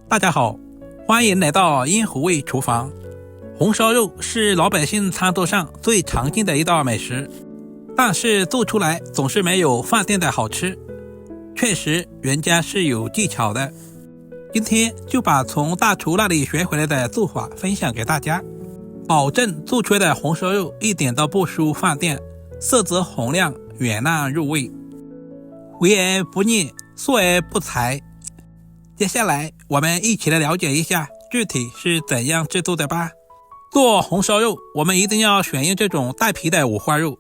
大家好，欢迎来到烟壶味厨房。红烧肉是老百姓餐桌上最常见的一道美食，但是做出来总是没有饭店的好吃。确实，人家是有技巧的。今天就把从大厨那里学回来的做法分享给大家，保证做出来的红烧肉一点都不输饭店，色泽红亮，软烂入味，回而不腻，素而不柴。接下来我们一起来了解一下具体是怎样制作的吧。做红烧肉，我们一定要选用这种带皮的五花肉。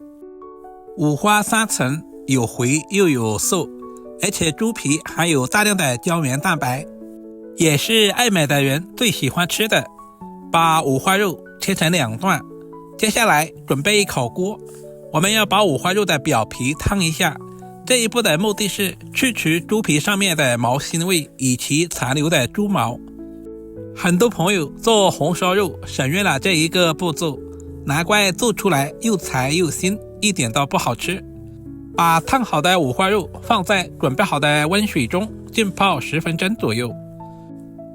五花三层，有肥又有瘦，而且猪皮含有大量的胶原蛋白，也是爱美的人最喜欢吃的。把五花肉切成2段，接下来准备一口锅，我们要把五花肉的表皮烫一下。这一步的目的是去除猪皮上面的毛腥味以及残留的猪毛。很多朋友做红烧肉省略了这一个步骤，难怪做出来又柴又腥，一点都不好吃。把烫好的五花肉放在准备好的温水中浸泡10分钟左右。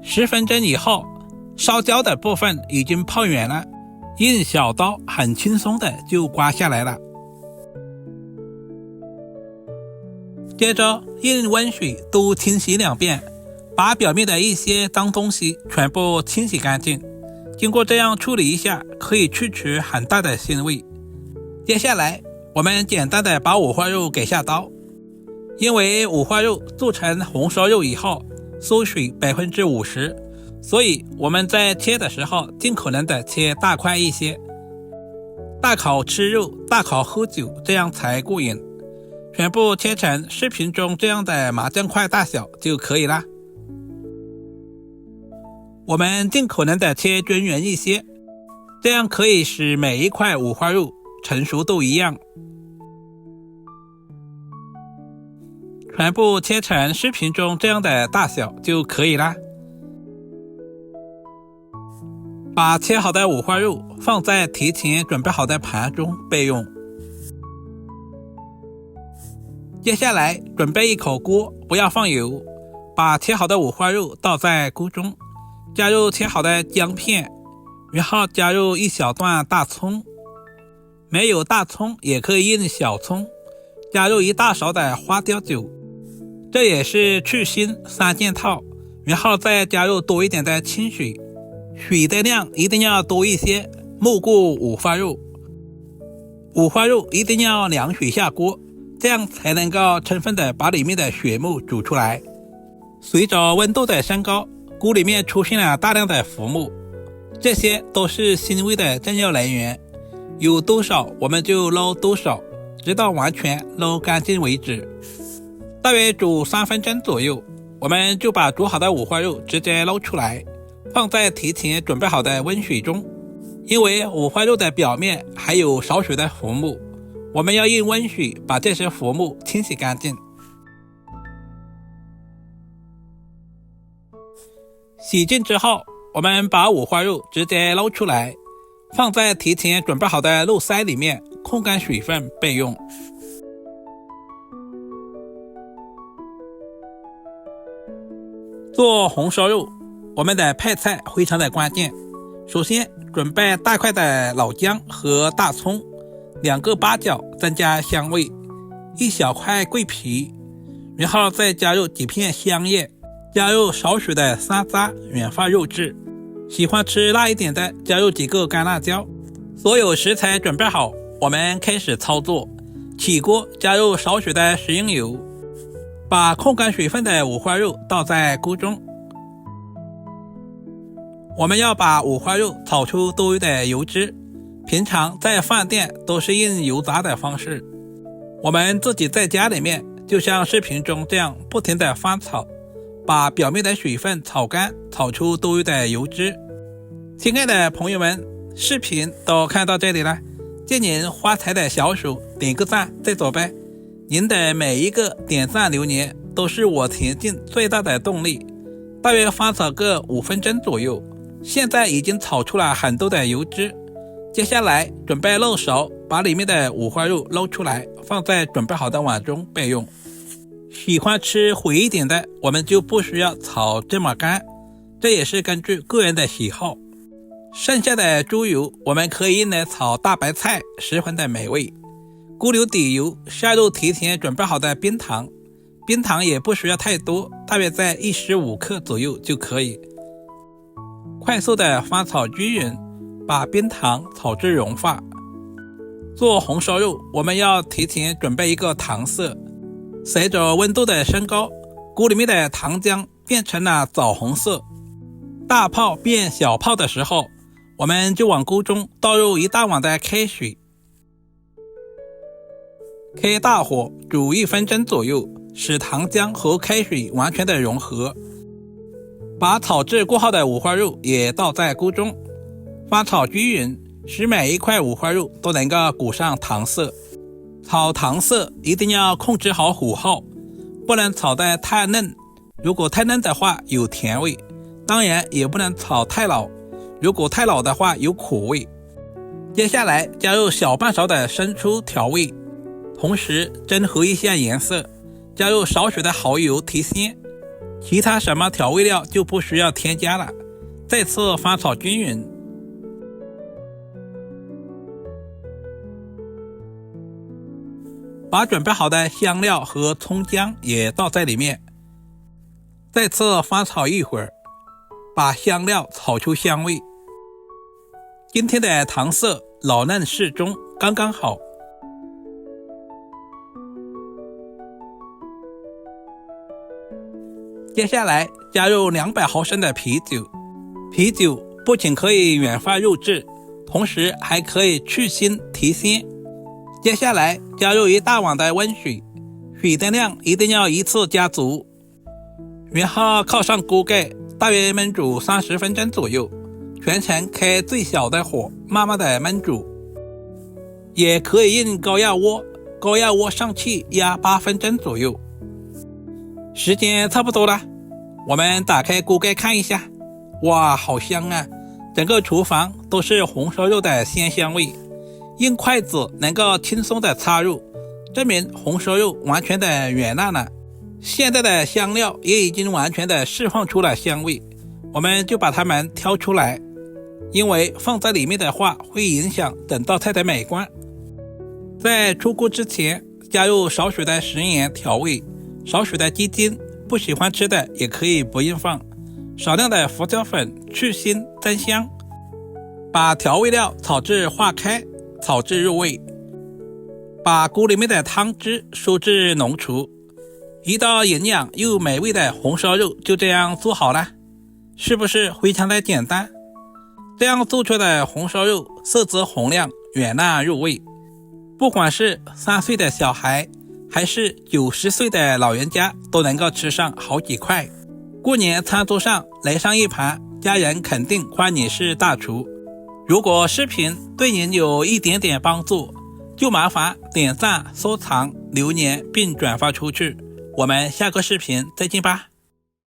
10分钟以后，烧焦的部分已经泡软了，用小刀很轻松的就刮下来了。接着用温水多清洗2遍，把表面的一些脏东西全部清洗干净。经过这样处理一下，可以去除很大的腥味。接下来我们简单的把五花肉给下刀，因为五花肉做成红烧肉以后缩水 50%， 所以我们在切的时候尽可能的切大块一些。大口吃肉，大口喝酒，这样才过瘾。全部切成视频中这样的麻将块大小就可以啦。我们尽可能的切均匀一些，这样可以使每一块五花肉成熟度一样。全部切成视频中这样的大小就可以啦。把切好的五花肉放在提前准备好的盘中备用。接下来准备一口锅，不要放油，把切好的五花肉倒在锅中，加入切好的姜片，然后加入一小段大葱，没有大葱也可以用小葱，加入1大勺的花雕酒，这也是去腥3件套，然后再加入多一点的清水，水的量一定要多一些，没过五花肉。五花肉一定要凉水下锅，这样才能够充分的把里面的血沫煮出来。随着温度的升高，锅里面出现了大量的浮沫，这些都是腥味的重要来源，有多少我们就捞多少，直到完全捞干净为止。大约煮3分钟左右，我们就把煮好的五花肉直接捞出来，放在提前准备好的温水中。因为五花肉的表面还有少许的浮沫，我们要用温水把这些浮沫清洗干净。洗净之后，我们把五花肉直接捞出来，放在提前准备好的肉塞里面，控干水分备用。做红烧肉，我们的配菜非常的关键。首先准备大块的老姜和大葱，2个八角增加香味，1小块桂皮，然后再加入几片香叶，加入少许的山楂软化肉质，喜欢吃辣一点的加入几个干辣椒。所有食材准备好，我们开始操作。起锅加入少许的食用油，把控干水分的五花肉倒在锅中。我们要把五花肉炒出多余的油脂，平常在饭店都是用油炸的方式，我们自己在家里面就像视频中这样不停的翻炒，把表面的水分炒干，炒出多余的油脂。亲爱的朋友们，视频都看到这里了，借您发财的小手点个赞再走呗。您的每一个点赞留言都是我前进最大的动力。大约翻炒个5分钟左右，现在已经炒出了很多的油脂。接下来准备漏勺，把里面的五花肉捞出来，放在准备好的碗中备用。喜欢吃回一点的，我们就不需要炒这么干，这也是根据个人的喜好。剩下的猪油我们可以用来炒大白菜，十分的美味。锅留底油，下入提前准备好的冰糖，冰糖也不需要太多，大约在15克左右就可以。快速的翻炒均匀，把冰糖炒至融化。做红烧肉，我们要提前准备一个糖色，随着温度的升高，锅里面的糖浆变成了枣红色，大泡变小泡的时候，我们就往锅中倒入1大碗的开水，开大火煮1分钟左右，使糖浆和开水完全的融合。把炒制过后的五花肉也倒在锅中，翻炒均匀，使每一块五花肉都能够裹上糖色。炒糖色一定要控制好火候，不能炒得太嫩，如果太嫩的话有甜味，当然也不能炒太老，如果太老的话有苦味。接下来加入小半勺的生抽调味，同时蒸和一下颜色，加入少许的蚝油提鲜，其他什么调味料就不需要添加了。再次翻炒均匀，把准备好的香料和葱姜也倒在里面，再次翻炒一会儿，把香料炒出香味。今天的糖色老嫩适中，刚刚好。接下来加入200毫升的啤酒，啤酒不仅可以软化肉质，同时还可以去腥提鲜。接下来加入1大碗的温水，水的量一定要一次加足，然后靠上锅盖，大约焖煮30分钟左右，全程开最小的火，慢慢的焖煮。也可以用高压锅，高压锅上气压8分钟左右。时间差不多了，我们打开锅盖看一下，哇，好香啊！整个厨房都是红烧肉的鲜香味，用筷子能够轻松的插入，证明红烧肉完全的软烂了。现在的香料也已经完全的释放出了香味，我们就把它们挑出来，因为放在里面的话会影响整道菜的美观。在出锅之前加入少许的食盐调味，少许的鸡精，不喜欢吃的也可以不用放，少量的胡椒粉去腥增香。把调味料炒至化开，炒至入味，把锅里面的汤汁收至浓稠，一道营养又美味的红烧肉就这样做好了，是不是非常的简单？这样做出的红烧肉色泽红亮，软烂入味，不管是3岁的小孩还是90岁的老人家都能够吃上好几块。过年餐桌上来上一盘，家人肯定夸你是大厨。如果视频对您有一点点帮助，就麻烦点赞、收藏、留言并转发出去。我们下个视频再见吧。